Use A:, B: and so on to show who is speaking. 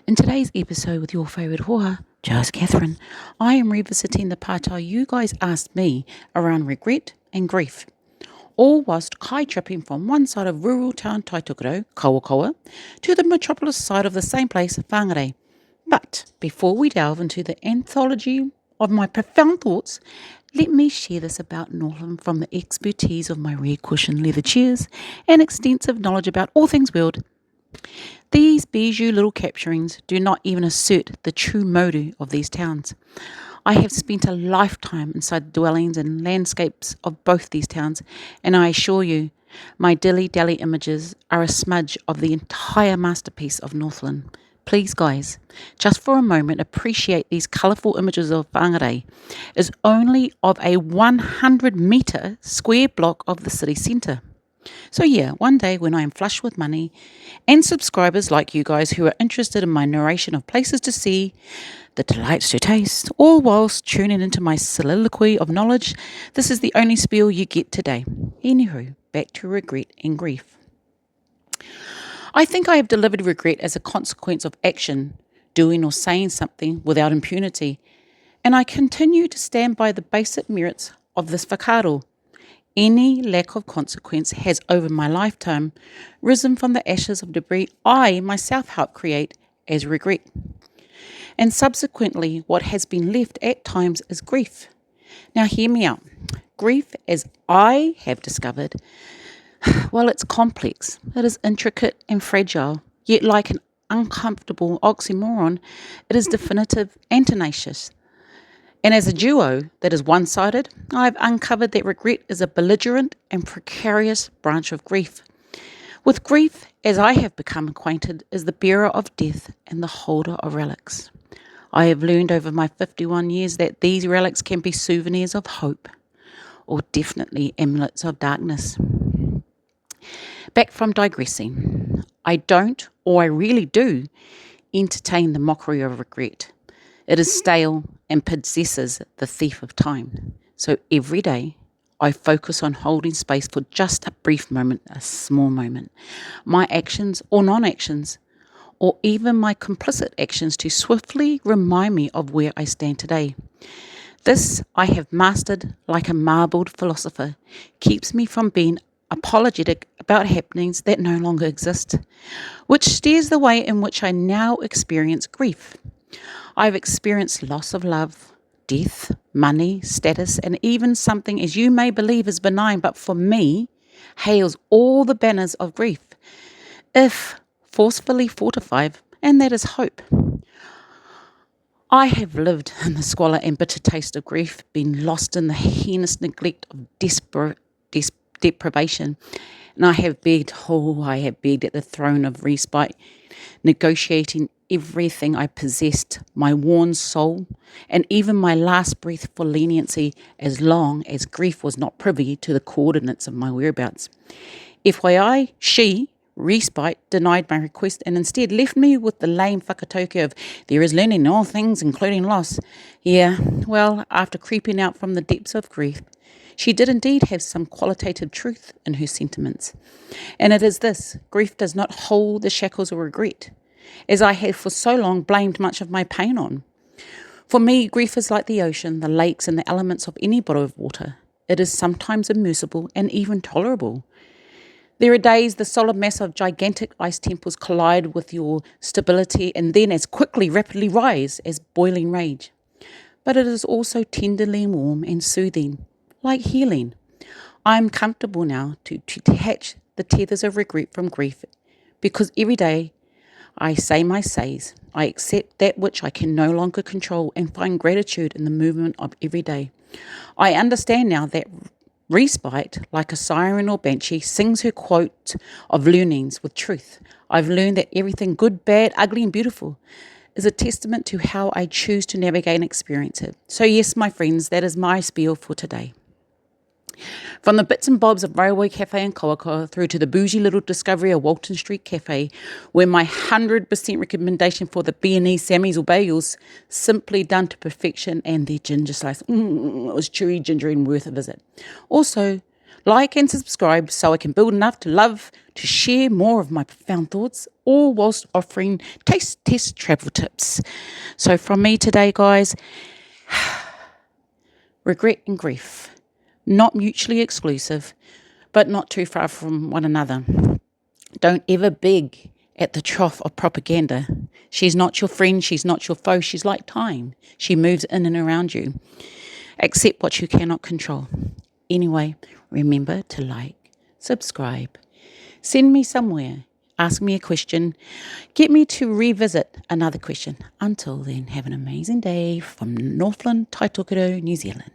A: In today's episode with your favourite hoa, Just Catherine, I am revisiting the pātau you guys asked me around regret and grief, all whilst kai-tripping from one side of rural town Taitokoro, Kawakawa, to the metropolis side of the same place, Whangarei. But before we delve into the anthology of my profound thoughts, let me share this about Northland from the expertise of my rare cushion leather chairs and extensive knowledge about all things world. These bijou little capturings do not even assert the true modu of these towns. I have spent a lifetime inside the dwellings and landscapes of both these towns, and I assure you, my dilly-dally images are a smudge of the entire masterpiece of Northland. Please, guys, just for a moment, appreciate these colourful images of Whangarei is only of a 100-metre square block of the city centre. So yeah, one day when I am flush with money and subscribers like you guys who are interested in my narration of places to see, the delights to taste, all whilst tuning into my soliloquy of knowledge, this is the only spiel you get today. Anywho, back to regret and grief. I think I have delivered regret as a consequence of action, doing or saying something without impunity, and I continue to stand by the basic merits of this whakaaro. Any lack of consequence has, over my lifetime, risen from the ashes of debris I myself helped create as regret. And subsequently, what has been left at times is grief. Now, hear me out. Grief, as I have discovered, well, it's complex. It is intricate and fragile, yet like an uncomfortable oxymoron, it is definitive and tenacious. And as a duo that is one-sided, I've uncovered that regret is a belligerent and precarious branch of grief. With grief, as I have become acquainted, is the bearer of death and the holder of relics. I have learned over my 51 years that these relics can be souvenirs of hope, or definitely amulets of darkness. Back from digressing, I don't, or I really do, entertain the mockery of regret. It is stale and possesses the thief of time. So every day, I focus on holding space for just a brief moment, a small moment. My actions or non-actions, or even my complicit actions to swiftly remind me of where I stand today. This I have mastered like a marbled philosopher, keeps me from being apologetic about happenings that no longer exist, which steers the way in which I now experience grief. I've experienced loss of love, death, money, status, and even something as you may believe is benign, but for me, hails all the banners of grief, if forcefully fortified, and that is hope. I have lived in the squalor and bitter taste of grief, been lost in the heinous neglect of deprivation, and I have begged at the throne of respite, negotiating everything I possessed, my worn soul, and even my last breath for leniency, as long as grief was not privy to the coordinates of my whereabouts. FYI, she, respite, denied my request and instead left me with the lame whakatauki of there is learning in all things, including loss. Yeah, well, after creeping out from the depths of grief, she did indeed have some qualitative truth in her sentiments. And it is this: grief does not hold the shackles of regret, as I have for so long blamed much of my pain on. For me, grief is like the ocean, the lakes, and the elements of any body of water. It is sometimes immersible and even tolerable. There are days the solid mass of gigantic ice temples collide with your stability and then as quickly, rapidly rise as boiling rage. But it is also tenderly warm and soothing, like healing. I am comfortable now to detach the tethers of regret from grief, because every day I say my says. I accept that which I can no longer control and find gratitude in the movement of every day. I understand now that respite, like a siren or banshee, sings her quote of learnings with truth. I've learned that everything good, bad, ugly and beautiful is a testament to how I choose to navigate and experience it. So yes, my friends, that is my spiel for today. From the bits and bobs of Railway Café in Kawakawa through to the bougie little discovery of Walton Street Café, where my 100% recommendation for the B&E Sammys or bagels, simply done to perfection, and their ginger slice, it was chewy, gingery and worth a visit. Also, Like and subscribe so I can build enough to love to share more of my profound thoughts, all whilst offering taste test travel tips. So from me today, guys, regret and grief, not mutually exclusive, but not too far from one another. Don't ever beg at the trough of propaganda. She's not your friend, she's not your foe, she's like time. She moves in and around you. Accept what you cannot control. Anyway, remember to like, subscribe, send me somewhere, ask me a question, get me to revisit another question. Until then, have an amazing day from Northland, Taitokoro, New Zealand.